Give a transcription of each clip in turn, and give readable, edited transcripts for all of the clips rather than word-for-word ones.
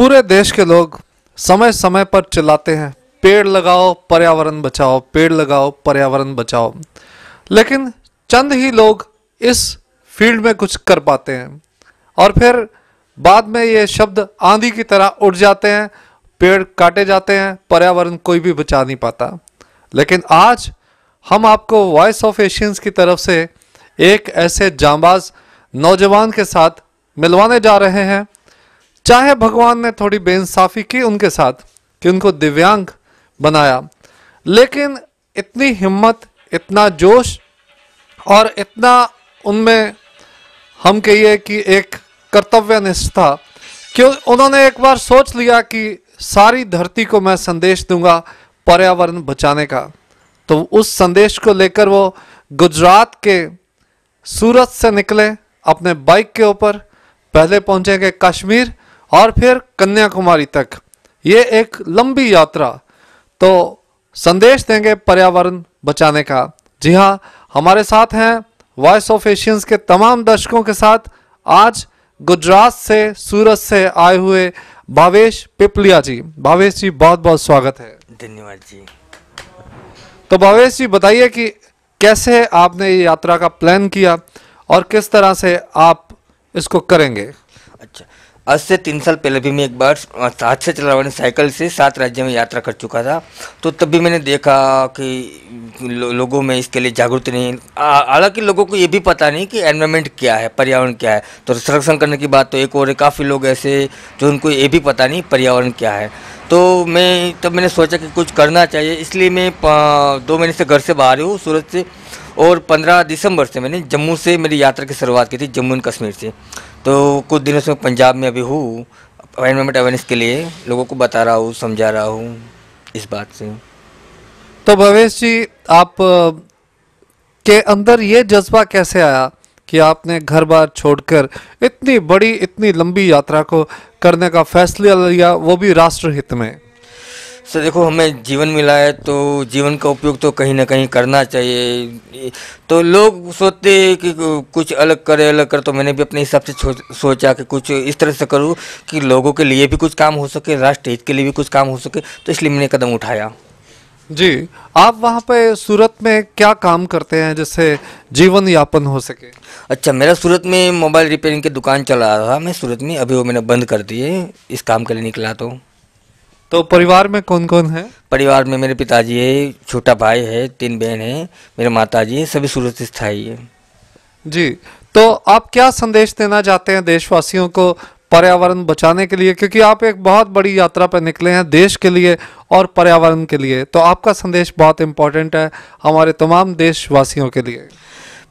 पूरे देश के लोग समय समय पर चिल्लाते हैं, पेड़ लगाओ पर्यावरण बचाओ, पेड़ लगाओ पर्यावरण बचाओ। लेकिन चंद ही लोग इस फील्ड में कुछ कर पाते हैं और फिर बाद में ये शब्द आंधी की तरह उड़ जाते हैं, पेड़ काटे जाते हैं, पर्यावरण कोई भी बचा नहीं पाता। लेकिन आज हम आपको वॉइस ऑफ एशियंस की तरफ से एक ऐसे जांबाज नौजवान के साथ मिलवाने जा रहे हैं। चाहे भगवान ने थोड़ी बेइंसाफी की उनके साथ कि उनको दिव्यांग बनाया, लेकिन इतनी हिम्मत, इतना जोश और इतना उनमें हम कहिए कि एक कर्तव्य निष्ठा कि उन्होंने एक बार सोच लिया कि सारी धरती को मैं संदेश दूंगा पर्यावरण बचाने का। तो उस संदेश को लेकर वो गुजरात के सूरत से निकले अपने बाइक के ऊपर, पहले पहुंचेंगे कश्मीर और फिर कन्याकुमारी तक। ये एक लंबी यात्रा, तो संदेश देंगे पर्यावरण बचाने का। जी हाँ, हमारे साथ हैं वॉइस ऑफ एशियंस के तमाम दर्शकों के साथ आज गुजरात से, सूरत से आए हुए भावेश पिपलिया जी। भावेश जी, बहुत बहुत स्वागत है। धन्यवाद जी। तो भावेश जी बताइए कि कैसे आपने ये यात्रा का प्लान किया और किस तरह से आप इसको करेंगे। अच्छा, आज से 3 साल पहले भी मैं एक बार हाथ से चलाने वाली साइकिल से 7 राज्यों में यात्रा कर चुका था। तो तब भी मैंने देखा कि लोगों में इसके लिए जागरूकता नहीं। हालांकि लोगों को ये भी पता नहीं कि एनवायरनमेंट क्या है, पर्यावरण क्या है। तो संरक्षण करने की बात तो एक और है, काफ़ी लोग ऐसे जो उनको ये भी पता नहीं पर्यावरण क्या है। तो मैंने सोचा कि कुछ करना चाहिए, इसलिए मैं 2 महीने से घर से बाहर हूँ, सूरत से। और 15 दिसंबर से मैंने जम्मू से मेरी यात्रा की शुरुआत की थी, जम्मू एंड कश्मीर से। तो कुछ दिनों से पंजाब में अभी हूँ, एनवायरनमेंट अवेयरनेस के लिए लोगों को बता रहा हूँ, समझा रहा हूँ इस बात से। तो भवेश जी, आप के अंदर ये जज्बा कैसे आया कि आपने घर बार छोड़कर इतनी बड़ी, इतनी लंबी यात्रा को करने का फैसला लिया, वो भी राष्ट्रहित में? सर देखो, हमें जीवन मिला है तो जीवन का उपयोग तो कहीं ना कहीं करना चाहिए। तो लोग सोचते हैं कि कुछ अलग करे, तो मैंने भी अपने हिसाब से सोचा कि कुछ इस तरह से करूँ कि लोगों के लिए भी कुछ काम हो सके, राष्ट्र हित के लिए भी कुछ काम हो सके। तो इसलिए मैंने कदम उठाया। जी, आप वहाँ पे सूरत में क्या काम करते हैं जिससे जीवन यापन हो सके? अच्छा, मेरा सूरत में मोबाइल रिपेयरिंग की दुकान चला रहा था मैं सूरत में, अभी वो मैंने बंद कर दी है, इस काम के लिए निकला। तो परिवार में कौन कौन है? परिवार में मेरे पिताजी है, छोटा भाई है, 3 बहन है, मेरे माताजी है, सभी सूरत से स्थायी है। जी, तो आप क्या संदेश देना चाहते हैं देशवासियों को पर्यावरण बचाने के लिए, क्योंकि आप एक बहुत बड़ी यात्रा पर निकले हैं देश के लिए और पर्यावरण के लिए, तो आपका संदेश बहुत इम्पोर्टेंट है हमारे तमाम देशवासियों के लिए।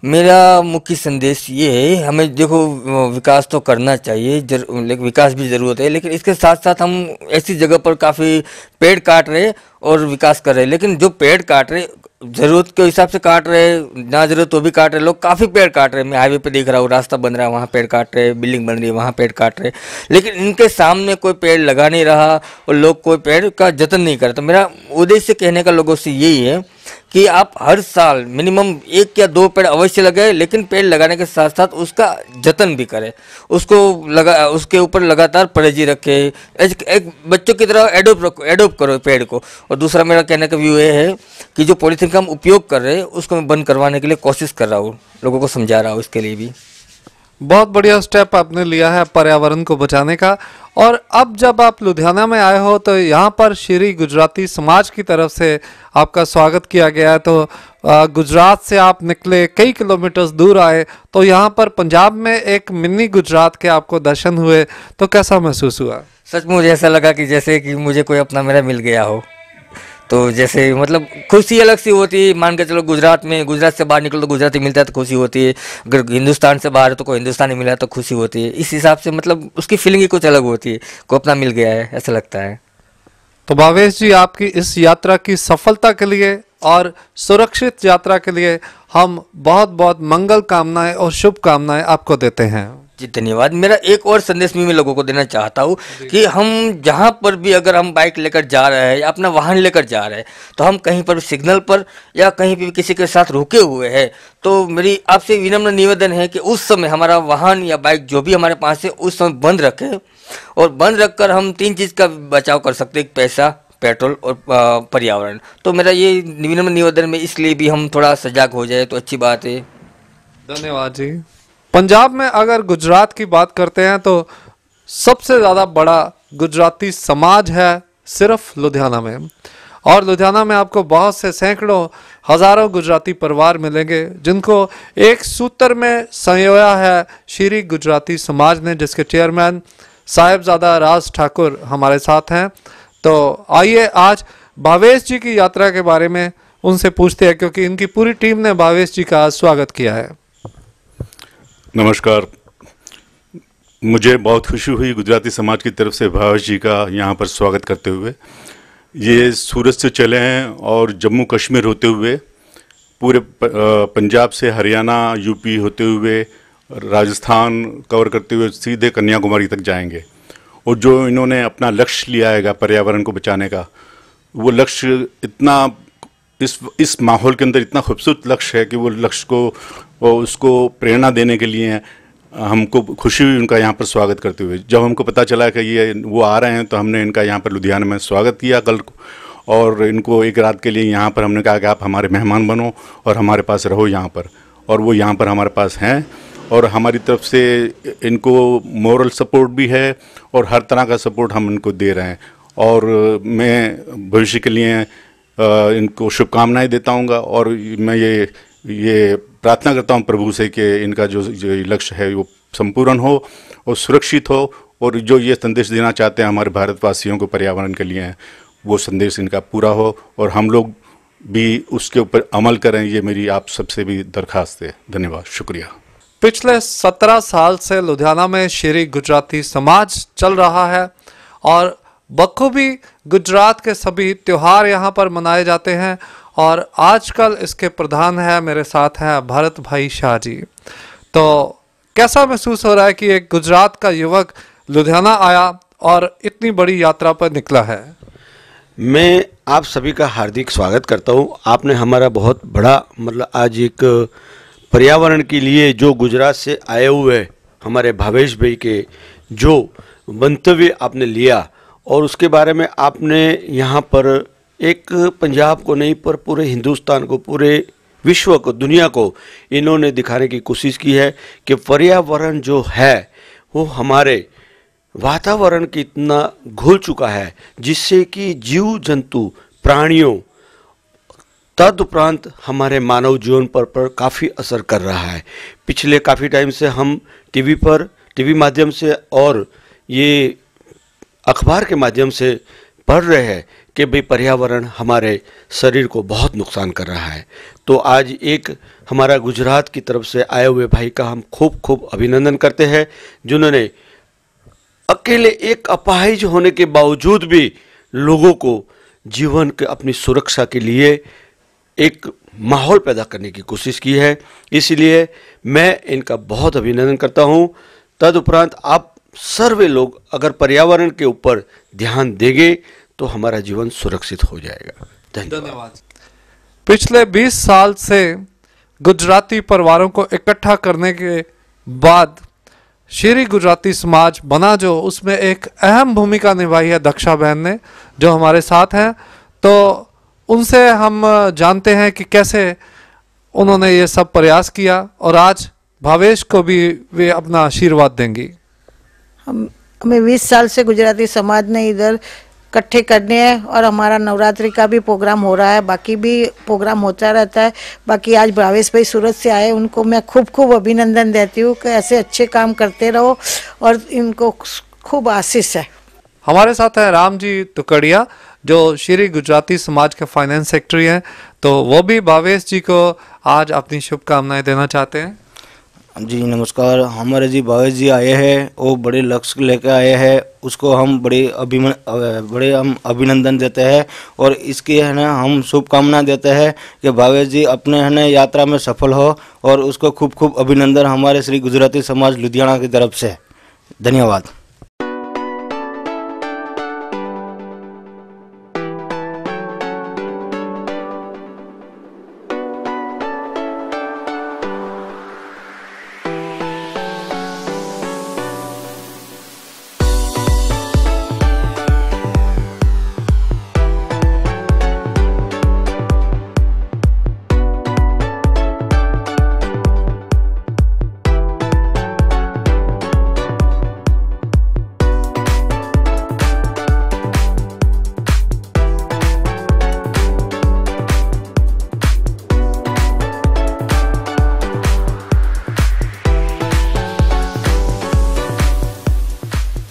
मेरा मुख्य संदेश ये है, हमें देखो विकास तो करना चाहिए, लेकिन विकास भी ज़रूरत है, लेकिन इसके साथ साथ हम ऐसी जगह पर काफ़ी पेड़ काट रहे और विकास कर रहे। लेकिन जो पेड़ काट रहे ज़रूरत के हिसाब से काट रहे, ना ज़रूरत तो भी काट रहे, लोग काफ़ी पेड़ काट रहे। मैं हाईवे पे देख रहा हूँ, रास्ता बन रहा है, वहाँ पेड़ काट रहे, बिल्डिंग बन रही है, वहाँ पेड़ काट रहे, लेकिन इनके सामने कोई पेड़ लगा नहीं रहा और लोग कोई पेड़ का जतन नहीं करते। तो मेरा उद्देश्य कहने का लोगों से यही है कि आप हर साल मिनिमम 1 या 2 पेड़ अवश्य लगाएं, लेकिन पेड़ लगाने के साथ साथ उसका जतन भी करें, उसके ऊपर लगातार परहेजी रखें, एक बच्चों की तरह एडोप्ट करो पेड़ को। और दूसरा मेरा कहने का व्यू ये है कि जो पॉलीथीन का हम उपयोग कर रहे हैं उसको मैं बंद करवाने के लिए कोशिश कर रहा हूँ, लोगों को समझा रहा हूँ इसके लिए भी। बहुत बढ़िया स्टेप आपने लिया है पर्यावरण को बचाने का। और अब जब आप लुधियाना में आए हो तो यहाँ पर श्री गुजराती समाज की तरफ से आपका स्वागत किया गया है। तो गुजरात से आप निकले, कई किलोमीटर्स दूर आए, तो यहाँ पर पंजाब में एक मिनी गुजरात के आपको दर्शन हुए, तो कैसा महसूस हुआ? सच मुझे ऐसा लगा कि जैसे कि मुझे कोई अपना मेरा मिल गया हो। तो जैसे मतलब खुशी अलग सी होती है। मान के चलो गुजरात से बाहर निकलो तो गुजराती मिलता है तो खुशी होती है, अगर हिंदुस्तान से बाहर तो कोई हिंदुस्तानी मिला तो खुशी होती है। इस हिसाब से मतलब उसकी फीलिंग ही कुछ अलग होती है, कोई अपना मिल गया है ऐसा लगता है। तो भावेश जी, आपकी इस यात्रा की सफलता के लिए और सुरक्षित यात्रा के लिए हम बहुत बहुत मंगल कामनाएं और शुभकामनाएं आपको देते हैं। जी धन्यवाद। मेरा एक और संदेश भी मैं लोगों को देना चाहता हूँ कि हम जहाँ पर भी अगर हम बाइक लेकर जा रहे हैं या अपना वाहन लेकर जा रहे हैं तो हम कहीं पर सिग्नल पर या कहीं भी किसी के साथ रुके हुए हैं तो मेरी आपसे विनम्र निवेदन है कि उस समय हमारा वाहन या बाइक जो भी हमारे पास है उस समय बंद रखें और बंद रखकर हम 3 चीज़ का बचाव कर सकते हैं, पैसा, पेट्रोल और पर्यावरण। तो मेरा ये विनम्र निवेदन में इसलिए भी हम थोड़ा सजाग हो जाए तो अच्छी बात है। धन्यवाद जी। पंजाब में अगर गुजरात की बात करते हैं तो सबसे ज़्यादा बड़ा गुजराती समाज है सिर्फ लुधियाना में, और लुधियाना में आपको बहुत से सैकड़ों हजारों गुजराती परिवार मिलेंगे जिनको एक सूत्र में संयोया है श्री गुजराती समाज ने, जिसके चेयरमैन साहिबजादा राज ठाकुर हमारे साथ हैं। तो आइए आज भावेश जी की यात्रा के बारे में उनसे पूछते हैं, क्योंकि इनकी पूरी टीम ने भावेश जी का स्वागत किया है। नमस्कार। मुझे बहुत खुशी हुई गुजराती समाज की तरफ से भावेश जी का यहाँ पर स्वागत करते हुए। ये सूरत से चले हैं और जम्मू कश्मीर होते हुए पूरे पंजाब से हरियाणा, यूपी होते हुए राजस्थान कवर करते हुए सीधे कन्याकुमारी तक जाएंगे। और जो इन्होंने अपना लक्ष्य लिया है पर्यावरण को बचाने का, वो लक्ष्य इतना इस माहौल के अंदर इतना खूबसूरत लक्ष्य है कि वो लक्ष्य को उसको प्रेरणा देने के लिए हमको खुशी हुई उनका यहाँ पर स्वागत करते हुए। जब हमको पता चला कि ये वो आ रहे हैं तो हमने इनका यहाँ पर लुधियाना में स्वागत किया कल को, और इनको एक रात के लिए यहाँ पर हमने कहा कि आप हमारे मेहमान बनो और हमारे पास रहो यहाँ पर। और वो यहाँ पर हमारे पास हैं और हमारी तरफ से इनको मोरल सपोर्ट भी है और हर तरह का सपोर्ट हम इनको दे रहे हैं। और मैं भविष्य के लिए इनको शुभकामनाएं देता हूँगा और मैं ये प्रार्थना करता हूँ प्रभु से कि इनका जो लक्ष्य है वो संपूर्ण हो और सुरक्षित हो, और जो ये संदेश देना चाहते हैं हमारे भारतवासियों को पर्यावरण के लिए, वो संदेश इनका पूरा हो और हम लोग भी उसके ऊपर अमल करें। ये मेरी आप सबसे भी दरख्वास्त है। धन्यवाद, शुक्रिया। पिछले 17 साल से लुधियाना में श्री गुजराती समाज चल रहा है और बखूबी गुजरात के सभी त्योहार यहाँ पर मनाए जाते हैं, और आजकल इसके प्रधान है मेरे साथ हैं भरत भाई शाह जी। तो कैसा महसूस हो रहा है कि एक गुजरात का युवक लुधियाना आया और इतनी बड़ी यात्रा पर निकला है? मैं आप सभी का हार्दिक स्वागत करता हूँ। आपने हमारा बहुत बड़ा आज एक पर्यावरण के लिए जो गुजरात से आए हुए हमारे भावेश भाई के जो मंतव्य आपने लिया, और उसके बारे में आपने यहाँ पर एक पंजाब को नहीं पर पूरे हिंदुस्तान को, पूरे विश्व को, दुनिया को इन्होंने दिखाने की कोशिश की है कि पर्यावरण जो है वो हमारे वातावरण की इतना घुल चुका है जिससे कि जीव जंतु, प्राणियों, तदुपरांत हमारे मानव जीवन पर काफ़ी असर कर रहा है। पिछले काफ़ी टाइम से हम टीवी माध्यम से और ये अखबार के माध्यम से पढ़ रहे हैं कि भाई पर्यावरण हमारे शरीर को बहुत नुकसान कर रहा है। तो आज एक हमारा गुजरात की तरफ से आए हुए भाई का हम खूब खूब अभिनंदन करते हैं, जिन्होंने अकेले एक अपाहिज होने के बावजूद भी लोगों को जीवन के अपनी सुरक्षा के लिए एक माहौल पैदा करने की कोशिश की है। इसलिए मैं इनका बहुत अभिनंदन करता हूँ। तदुपरांत आप सर्वे लोग अगर पर्यावरण के ऊपर ध्यान देंगे तो हमारा जीवन सुरक्षित हो जाएगा। धन्यवाद। पिछले 20 साल से गुजराती परिवारों को इकट्ठा करने के बाद श्री गुजराती समाज बना, जो उसमें एक अहम भूमिका निभाई है दक्षा बहन ने, जो हमारे साथ हैं। तो उनसे हम जानते हैं कि कैसे उन्होंने ये सब प्रयास किया, और आज भावेश को भी वे अपना आशीर्वाद देंगी। हमें 20 साल से गुजराती समाज ने इधर इकट्ठे करने हैं, और हमारा नवरात्रि का भी प्रोग्राम हो रहा है, बाकी भी प्रोग्राम होता रहता है। बाकी आज भावेश भाई सूरत से आए, उनको मैं खूब खूब अभिनंदन देती हूँ कि ऐसे अच्छे काम करते रहो और इनको खूब आशीष है। हमारे साथ है राम जी तुकड़िया, जो श्री गुजराती समाज के फाइनेंस सेक्रेटरी हैं। तो वो भी भावेश जी को आज अपनी शुभकामनाएं देना चाहते हैं। जी नमस्कार। हमारे जी भावेश जी आए हैं, वो बड़े लक्ष्य लेकर आए हैं, उसको हम बड़े हम अभिनंदन देते हैं, और इसकी है ना हम शुभकामना देते हैं कि भावेश जी अपने है ना यात्रा में सफल हो, और उसको खूब खूब अभिनंदन हमारे श्री गुजराती समाज लुधियाना की तरफ से। धन्यवाद।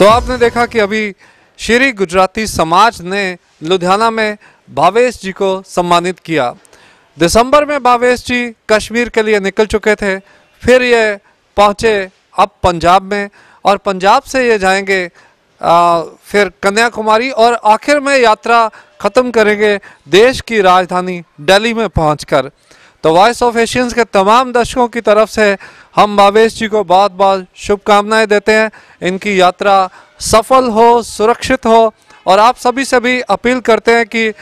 तो आपने देखा कि अभी श्री गुजराती समाज ने लुधियाना में भावेश जी को सम्मानित किया। दिसंबर में भावेश जी कश्मीर के लिए निकल चुके थे, फिर ये पहुँचे अब पंजाब में, और पंजाब से ये जाएंगे फिर कन्याकुमारी, और आखिर में यात्रा ख़त्म करेंगे देश की राजधानी दिल्ली में पहुंचकर। तो वॉइस ऑफ एशियंस के तमाम दर्शकों की तरफ से हम भावेश जी को बहुत बहुत शुभकामनाएं देते हैं। इनकी यात्रा सफल हो, सुरक्षित हो, और आप सभी से भी अपील करते हैं कि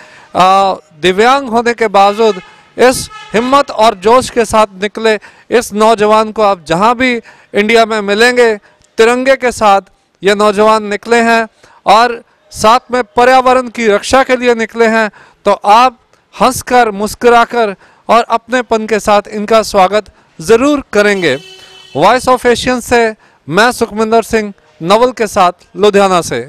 दिव्यांग होने के बावजूद इस हिम्मत और जोश के साथ निकले इस नौजवान को आप जहां भी इंडिया में मिलेंगे, तिरंगे के साथ ये नौजवान निकले हैं और साथ में पर्यावरण की रक्षा के लिए निकले हैं। तो आप हंसकर, मुस्कुराकर और अपनेपन के साथ इनका स्वागत ज़रूर करेंगे। वॉइस ऑफ एशियन से मैं सुखमिंदर सिंह नवल के साथ लुधियाना से।